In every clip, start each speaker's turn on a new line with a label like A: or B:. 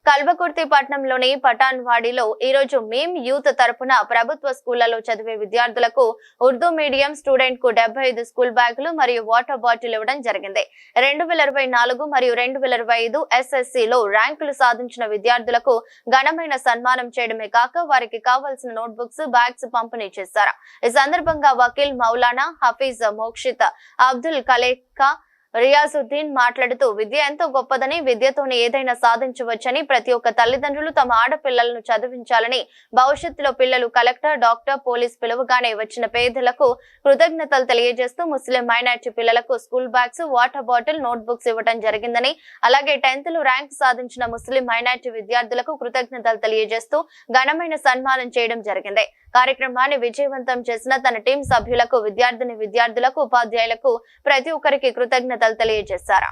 A: కల్వకుర్తి పట్టణంలోని పటాన్వాడిలో ఈ రోజు మేమ్ యూత్ తరపున ప్రభుత్వ స్కూళ్లలో చదివే విద్యార్థులకు ఉర్దూ మీడియం స్టూడెంట్ కు 75 స్కూల్ బ్యాగులు మరియు వాటర్ బాటిల్ ఇవ్వడం జరిగింది. 2024 మరియు 2025 SSC లో ర్యాంకులు సాధించిన విద్యార్థులకు ఘనమైన సన్మానం చేయడమే కాక వారికి కావాల్సిన నోట్బుక్స్, బ్యాగ్స్ పంపిణీ చేశారు. ఈ సందర్భంగా వకీల్ మౌలానా హఫీజ్ మోక్షిత్ అబ్దుల్ కలేకా రియాజుద్దీన్ మాట్లాడుతూ విద్య ఎంతో గొప్పదని, విద్యతోనే ఏదైనా సాధించవచ్చని, ప్రతి ఒక్క తల్లిదండ్రులు తమ ఆడపిల్లలను చదివించాలని, భవిష్యత్తులో పిల్లలు కలెక్టర్, డాక్టర్, పోలీస్ పిలువగానే వచ్చిన పేదలకు కృతజ్ఞతలు తెలియజేస్తూ ముస్లిం మైనారిటీ పిల్లలకు school bags, water bottle, note books ఇవ్వడం జరిగిందని, అలాగే 10th లో ర్యాంక్ సాధించిన ముస్లిం మైనారిటీ విద్యార్థులకు కృతజ్ఞతలు తెలియజేస్తూ ఘనమైన సన్మానం చేయడం జరిగింది. కార్యక్రమాన్ని విజయవంతం చేసిన తన టీం సభ్యులకు, విద్యార్థులకు, ఉపాధ్యాయులకు ప్రతి ఒక్కరికి కృతజ్ఞతలు తెలియజేశారు.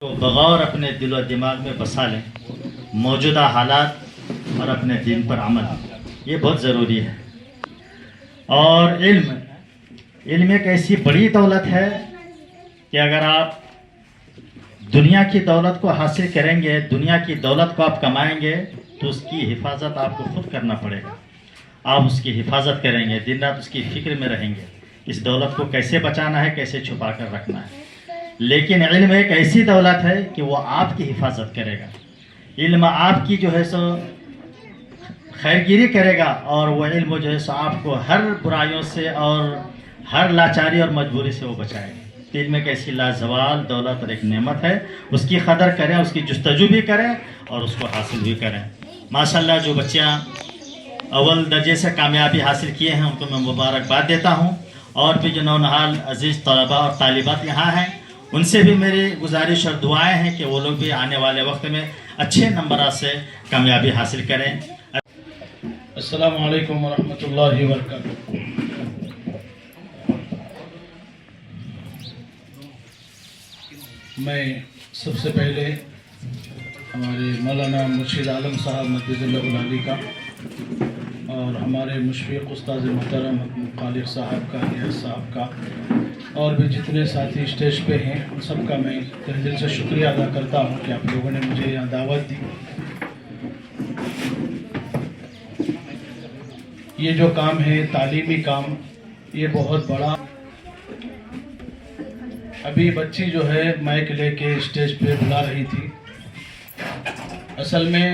B: तो बगौर अपने दिल और दिमाग में बसा लें मौजूदा हालात और अपने दीन पर अमल, ये बहुत ज़रूरी है. और इल्म एक ऐसी बड़ी दौलत है कि अगर आप दुनिया की दौलत को हासिल करेंगे, दुनिया की दौलत को आप कमाएंगे, तो उसकी हिफाजत आपको खुद करना पड़ेगा. आप उसकी हिफाजत करेंगे, दिन रात उसकी फिक्र में रहेंगे, इस दौलत को कैसे बचाना है, कैसे छुपा कर रखना है. लेकिन इल्म एक ऐसी दौलत है कि वो आपकी हिफाजत करेगा. इल्म आपकी जो है सो खैरगिरी करेगा और वो इल्म जो है सो आपको हर बुराइयों से और हर लाचारी और मजबूरी से वो बचाएगा. तो इल्म एक ऐसी लाजवाल दौलत और एक नेमत है, उसकी कदर करें, उसकी जुस्तजू भी करें और उसको हासिल भी करें. माशाल्लाह जो बच्चियाँ अव्वल दर्जे से कामयाबी हासिल किए हैं उनको मैं मुबारकबाद देता हूँ. और भी जो नौनहाल अजीज़ तलबा और तालिबात यहाँ हैं, उनसे भी मेरी गुजारिश और दुआएं हैं कि वो लोग भी आने वाले वक्त में अच्छे नंबरों से कामयाबी हासिल करें.
C: अस्सलामु अलैकुम वरहमतुल्लाहि वबरकातुहू. मैं सबसे पहले हमारे मौलाना मुर्शिद आलम साहब मदीजुल्लाहुल अली का और हमारे मुशफ़िक़ उस्ताद मोहतरम खालिक साहब का, रियाज साहब का और भी जितने साथी स्टेज पे हैं उन सब का मैं तहे दिल से शुक्रिया अदा करता हूँ कि आप लोगों ने मुझे यहाँ दावत दी. ये जो काम है तालीमी काम, ये बहुत बड़ा. अभी बच्ची जो है माइक लेके स्टेज पे बुला रही थी. असल में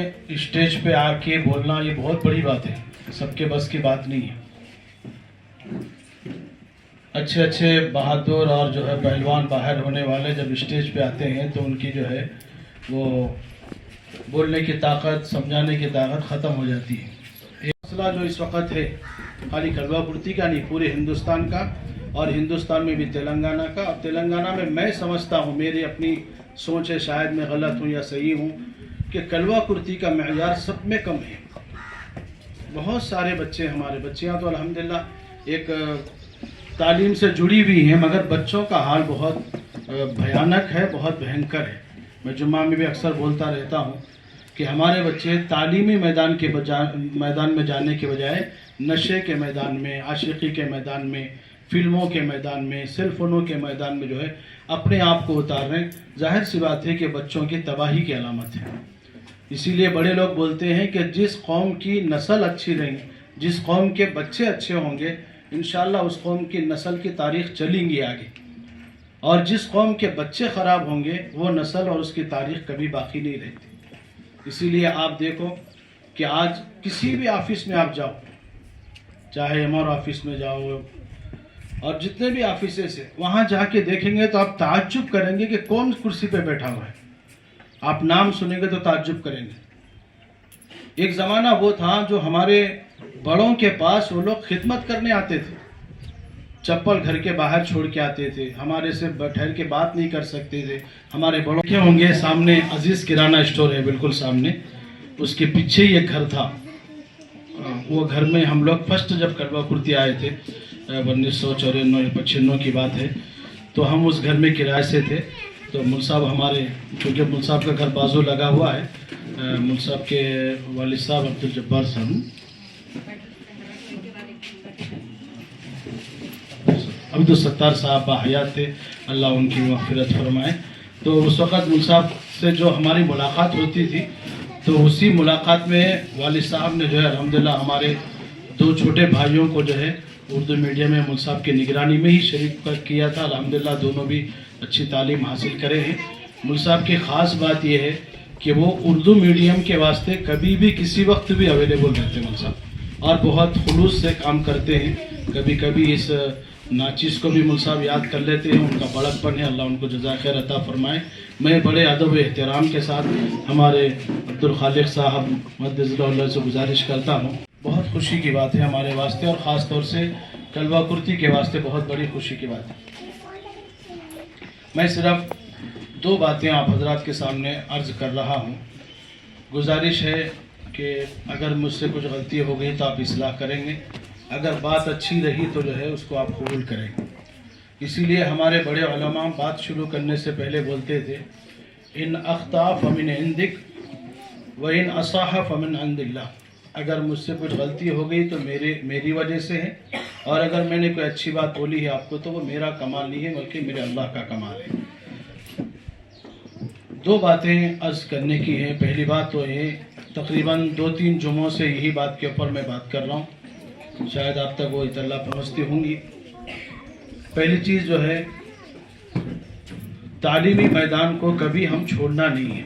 C: स्टेज पे आके बोलना ये बहुत बड़ी बात है, सबके बस की बात नहीं है. अच्छे अच्छे बहादुर और जो है पहलवान बाहर होने वाले जब स्टेज पे आते हैं तो उनकी जो है वो बोलने की ताकत, समझाने की ताकत ख़त्म हो जाती है. ये मसला जो इस वक्त है खाली कलवाकुर्ती का नहीं, पूरे हिंदुस्तान का और हिंदुस्तान में भी तेलंगाना का. और तेलंगाना में मैं समझता हूँ, मेरी अपनी सोच है, शायद मैं गलत हूँ या सही हूँ, कि कलवाकुर्ती का मयार सब में कम है. बहुत सारे बच्चे, हमारे बच्चियाँ तो अल्हम्दुलिल्लाह एक तालीम से जुड़ी हुई हैं, मगर बच्चों का हाल बहुत भयानक है, बहुत भयंकर है. मैं जुम्मा में भी अक्सर बोलता रहता हूँ कि हमारे बच्चे तालीमी मैदान में जाने के बजाय नशे के मैदान में, आशिकी के मैदान में, फिल्मों के मैदान में, सेल फोनों के मैदान में जो है अपने आप को उतार रहे हैं. जाहिर सी बात है कि बच्चों की तबाही की अलामत है. इसीलिए बड़े लोग बोलते हैं कि जिस कौम की नस्ल अच्छी रहेगी, जिस कौम के बच्चे अच्छे होंगे, इंशाअल्लाह उस कौम की नस्ल की तारीख़ चलेंगी आगे. और जिस कौम के बच्चे ख़राब होंगे वो नस्ल और उसकी तारीख़ कभी बाकी नहीं रहती. इसीलिए आप देखो कि आज किसी भी ऑफिस में आप जाओ, चाहे एमआर ऑफिस में जाओ और जितने भी ऑफिस से, वहाँ जाके देखेंगे तो आप ताज्जुब करेंगे कि कौन कुर्सी पे बैठा हुआ है. आप नाम सुनेंगे तो ताज्जुब करेंगे. एक ज़माना वो था जो हमारे बड़ों के पास वो लोग खिदमत करने आते थे, चप्पल घर के बाहर छोड़ के आते थे, हमारे से ठहर के बात नहीं कर सकते थे. हमारे बड़ों के होंगे सामने अजीज़ किराना स्टोर है, बिल्कुल सामने, उसके पीछे ही एक घर था. वो घर में हम लोग फर्स्ट जब कलवाकुर्ती आए थे 1994-95 की बात है, तो हम उस घर में किराए से थे. तो मुल साहब हमारे, क्योंकि मुल साहब का घर बाजू लगा हुआ है, मुल साहब के वालिद साहब अब्दुल जब्बार साहब, अब्दुल सत्तार साहब हयात थे, अल्लाह उनकी मग़फ़िरत फरमाए. तो उस वक़्त मुल साहब से जो हमारी मुलाकात होती थी तो उसी मुलाकात में वालिद साहब ने जो है अल्हम्दुलिल्लाह हमारे 2 छोटे भाइयों को जो है उर्दू मीडियम में मुल्क साहब की निगरानी में ही शरीक किया था। अल्हम्दुलिल्लाह दोनों भी अच्छी तालीम हासिल करे हैं। मुल्क साहब की ख़ास बात यह है कि वो उर्दू मीडियम के वास्ते कभी भी किसी वक्त भी अवेलेबल रहते हैं मुल्क साहब, और बहुत खुलूस से काम करते हैं। कभी कभी इस नाचिस को भी मुल्क साहब याद कर लेते हैं, उनका बड़कपन है, अल्लाह उनको जज़ा खैर अता फरमाए। मैं बड़े अदब एहतराम के साथ हमारे अब्दुल खालिक साहब मद्दज़ल्लाह से गुजारिश करता हूँ, बहुत खुशी की बात है हमारे वास्ते, और ख़ास तौर से कलवा कुर्ती के वास्ते बहुत बड़ी खुशी की बात है। मैं सिर्फ 2 बातें आप हजरात के सामने अर्ज़ कर रहा हूँ। गुजारिश है कि अगर मुझसे कुछ गलती हो गई तो आप इस्लाह करेंगे, अगर बात अच्छी रही तो जो है उसको आप कबूल करेंगे। इसीलिए हमारे बड़े उलमा बात शुरू करने से पहले बोलते थे, इन अख्ता फमिन इंदिक व इन असाह फमिन अंदिल्लाह। अगर मुझसे कुछ गलती हो गई तो मेरी वजह से है, और अगर मैंने कोई अच्छी बात बोली है आपको तो वो मेरा कमाल नहीं है बल्कि मेरे अल्लाह का कमाल है। 2 बातें अर्ज़ करने की हैं। पहली बात तो ये तकरीबन 2-3 जुमों से यही बात के ऊपर मैं बात कर रहा हूँ, शायद आप तक वो इतला पहुँचती होंगी। पहली चीज़ जो है, तालीमी मैदान को कभी हम छोड़ना नहीं है।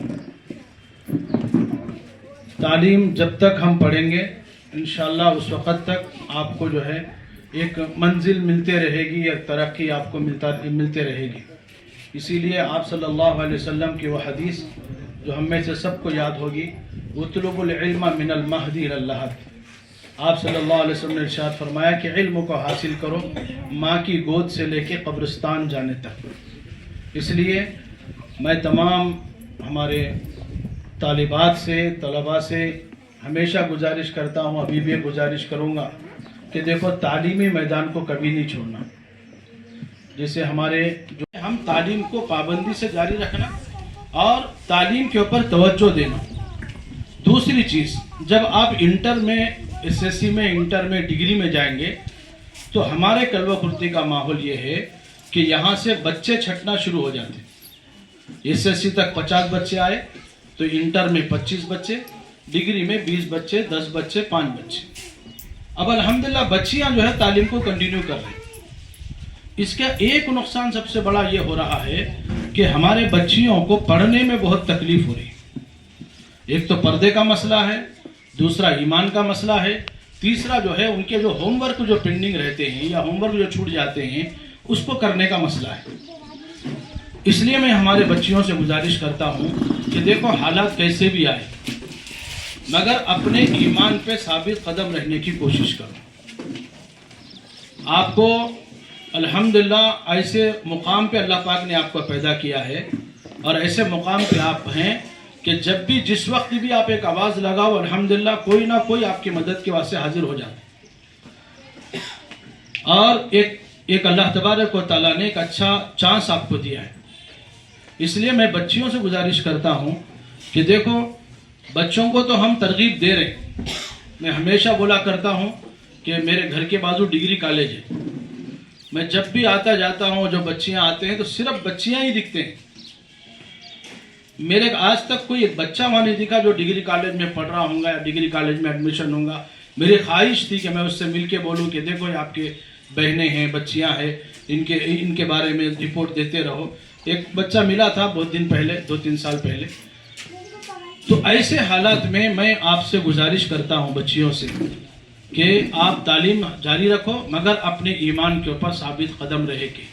C: तालीम जब तक हम पढ़ेंगे इंशाअल्लाह उस वक़्त तक आपको जो है एक मंजिल मिलते रहेगी, एक तरक्की आपको मिलते रहेगी। इसीलिए आप सल्लल्लाहु अलैहि वसल्लम की वो हदीस जो हम में से सबको याद होगी, उतलुबुल इल्म मिनल महदी इलल लहद। आप सल्लल्लाहु अलैहि वसल्लम ने इरशाद फरमाया कि इल्म को हासिल करो माँ की गोद से लेके कब्रिस्तान जाने तक। इसलिए मैं तमाम हमारे तालिबात से, तलबा से हमेशा गुजारिश करता हूँ, अभी भी गुजारिश करूँगा कि देखो तालीमी मैदान को कभी नहीं छोड़ना। जैसे हमारे जो हम तालीम को पाबंदी से जारी रखना और तालीम के ऊपर तवज्जो देना। दूसरी चीज़, जब आप इंटर में, एसएससी में, इंटर में, डिग्री में जाएंगे तो हमारे कलवा कुर्ती का माहौल ये है कि यहाँ से बच्चे छटना शुरू हो जाते हैं। एसएससी तक 50 बच्चे आए तो इंटर में 25 बच्चे, डिग्री में 20 बच्चे, 10 बच्चे, 5 बच्चे। अब अल्हम्दुलिल्लाह बच्चियाँ जो है तालीम को कंटिन्यू कर रही हैं। इसका एक नुकसान सबसे बड़ा ये हो रहा है कि हमारे बच्चियों को पढ़ने में बहुत तकलीफ हो रही है। एक तो पर्दे का मसला है, दूसरा ईमान का मसला है, तीसरा जो है उनके जो होमवर्क जो पेंडिंग रहते हैं या होमवर्क जो छूट जाते हैं उसको करने का मसला है। इसलिए मैं हमारे बच्चियों से गुजारिश करता हूँ कि देखो हालात कैसे भी आए मगर अपने ईमान पे साबित कदम रहने की कोशिश करो। आपको अल्हम्दुलिल्लाह ऐसे मुकाम पे अल्लाह पाक ने आपको पैदा किया है और ऐसे मुकाम पे आप हैं कि जब भी जिस वक्त भी आप एक आवाज़ लगाओ अल्हम्दुलिल्लाह कोई ना कोई आपकी मदद के वास्ते हाजिर हो जाता है। और एक अल्लाह तबारक व तआला ने एक अच्छा चांस आपको दिया है। इसलिए मैं बच्चियों से गुजारिश करता हूँ कि देखो बच्चों को तो हम तरगीब दे रहे हैं। मैं हमेशा बोला करता हूँ कि मेरे घर के बाजू डिग्री कॉलेज है। मैं जब भी आता जाता हूँ जो बच्चियाँ आते हैं तो सिर्फ बच्चियाँ ही दिखते हैं। मेरे आज तक कोई एक बच्चा वहाँ नहीं दिखा जो डिग्री कॉलेज में पढ़ रहा होगा या डिग्री कॉलेज में एडमिशन होगा। मेरी ख्वाहिश थी कि मैं उससे मिल के बोलूँ कि देखो ये आपके बहनें हैं, बच्चियाँ हैं, इनके बारे में रिपोर्ट देते रहो। एक बच्चा मिला था बहुत दिन पहले, 2-3 साल पहले। तो ऐसे हालात में मैं आपसे गुजारिश करता हूँ बच्चियों से कि आप तालीम जारी रखो मगर अपने ईमान के ऊपर साबित कदम रहे के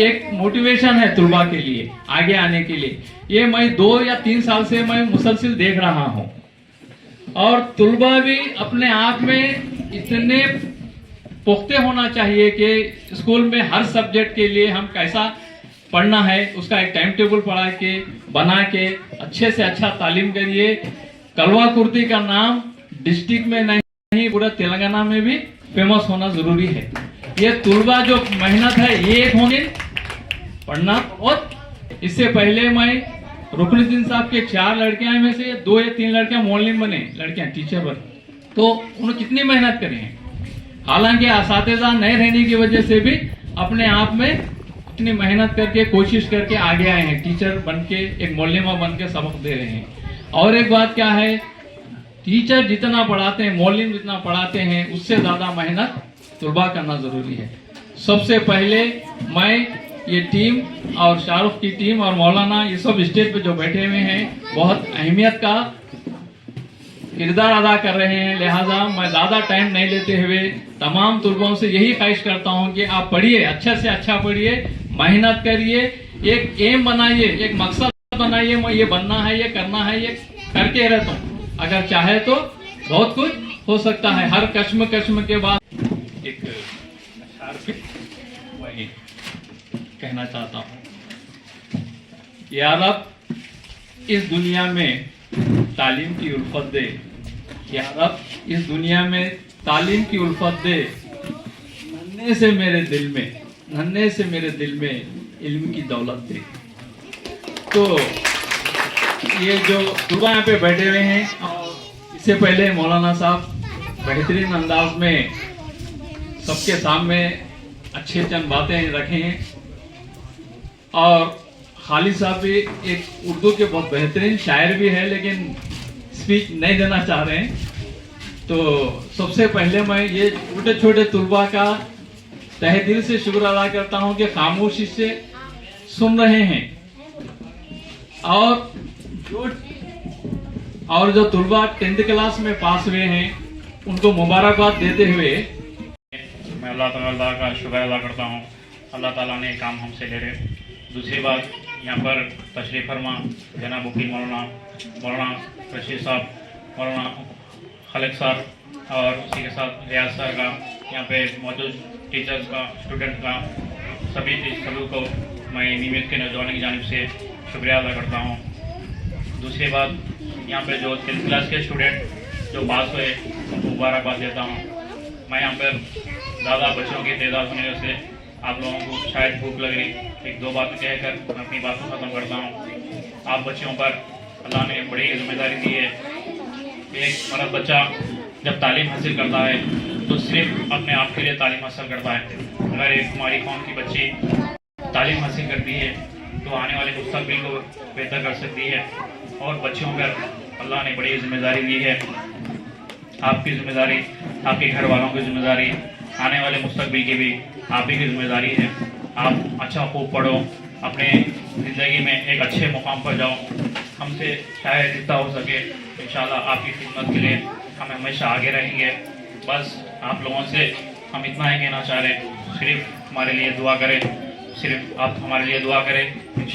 D: एक मोटिवेशन है तुलबा के लिए आगे आने के लिए। ये मैं 2 या 3 साल से मैं मुसलसिल देख रहा हूँ और तुलबा भी अपने आप में इतने पुख्ते होना चाहिए कि स्कूल में हर सब्जेक्ट के लिए हम कैसा पढ़ना है उसका एक टाइम टेबल पढ़ा के बना के अच्छे से अच्छा तालीम करिए। कलवा कुर्ती का नाम डिस्ट्रिक्ट में नहीं पूरा तेलंगाना में भी फेमस होना जरूरी है। ये तुलबा जो मेहनत है ये एक होंगे पढ़ना। और इससे पहले मैं रुकनुद्दीन साहब के 4 लड़कियां में से 2 या 3 लड़कियां मौलिम बने, लड़कियां टीचर बने। तो उन्होंने कितनी मेहनत करी है। हालांकि असातिज़ा नहीं रहने की वजह से भी अपने आप में इतनी मेहनत करके कोशिश करके आगे आए हैं, टीचर बन के एक मौलिमा बन के सबक दे रहे हैं। और एक बात क्या है, टीचर जितना पढ़ाते हैं, मौलवी जितना पढ़ाते हैं, उससे ज्यादा मेहनत तलबा करना जरूरी है। सबसे पहले मैं ये टीम और शाहरुख की टीम और मौलाना ये सब स्टेज पे जो बैठे हुए हैं बहुत अहमियत का किरदार अदा कर रहे हैं, लिहाजा मैं ज्यादा टाइम नहीं लेते हुए तमाम तलबों से यही ख्वाहिश करता हूं कि आप पढ़िए, अच्छे से अच्छा पढ़िए, मेहनत करिए, एक एम बनाइए, एक मकसद बनाइए, मैं ये बनना है, ये करना है, ये करके रहता हूँ। अगर चाहे तो बहुत कुछ हो सकता है। हर कश्म के बाद एक वही कहना चाहता हूँ, या रब इस दुनिया में तालीम की उल्फत दे, या रब इस दुनिया में तालीम की उल्फत दे, नन्हे से मेरे दिल में इल्म की दौलत दे। तो ये जो तलबा यहाँ पे बैठे हुए हैं, और इससे पहले मौलाना साहब बेहतरीन अंदाज में सबके सामने अच्छे चंद बातें रखे हैं, और खालिद साहब भी एक उर्दू के बहुत बेहतरीन शायर भी है, लेकिन स्पीच नहीं देना चाह रहे हैं। तो सबसे पहले मैं ये छोटे छोटे तलबा का तहे दिल से शुक्र अदा करता हूँ कि खामोशी से सुन रहे हैं, और जो तलबा 10th क्लास में पास हुए हैं उनको मुबारकबाद देते हुए
E: मैं अल्लाह ताला का शुक्र अदा करता हूँ, अल्लाह ताला ने काम हमसे ले रहे। दूसरी बात, यहाँ पर तशरीफ़ फरमा जनाब वकील मौलाना रशीद साहब, मौलाना खालिद साहब और उसी के साथ रियाज सर का, यहाँ पे मौजूद टीचर्स का, स्टूडेंट का, सभी को मैं नियमित के नौजवान की जानिब से शुक्रिया अदा करता हूँ। दूसरी बात, यहाँ पे जो 10th क्लास के स्टूडेंट जो पास हुए उनको मुबारकबाद देता हूँ। मैं यहाँ पर ज़्यादा बच्चों की तादाद होने से आप लोगों को शायद भूख लग रही, एक दो बातें कहकर मैं अपनी बात को ख़त्म करता हूँ। आप बच्चों पर अल्लाह ने बड़ी जिम्मेदारी दी है। एक मर्द बच्चा जब तालीम हासिल करता है तो सिर्फ अपने आप के लिए तालीम हासिल करता है। अगर एक हमारी कौम की बच्ची तालीम हासिल करती है तो आने वाले मुस्तकबिल को बेहतर कर सकती है। और बच्चों पर अल्लाह ने बड़ी जिम्मेदारी दी है। आपकी जिम्मेदारी, आपके घर वालों की जिम्मेदारी, आने वाले मुस्तकबिल की भी आप ही की जिम्मेदारी है। आप अच्छा खूब पढ़ो, अपने ज़िंदगी में एक अच्छे मुकाम पर जाओ। हमसे शायद जितना हो सके इंशाल्लाह आपकी खिदमत के लिए हम हमेशा आगे रहेंगे। बस आप लोगों से हम इतना ही कहना चाह रहे, सिर्फ हमारे लिए दुआ करें, सिर्फ आप हमारे लिए दुआ करें।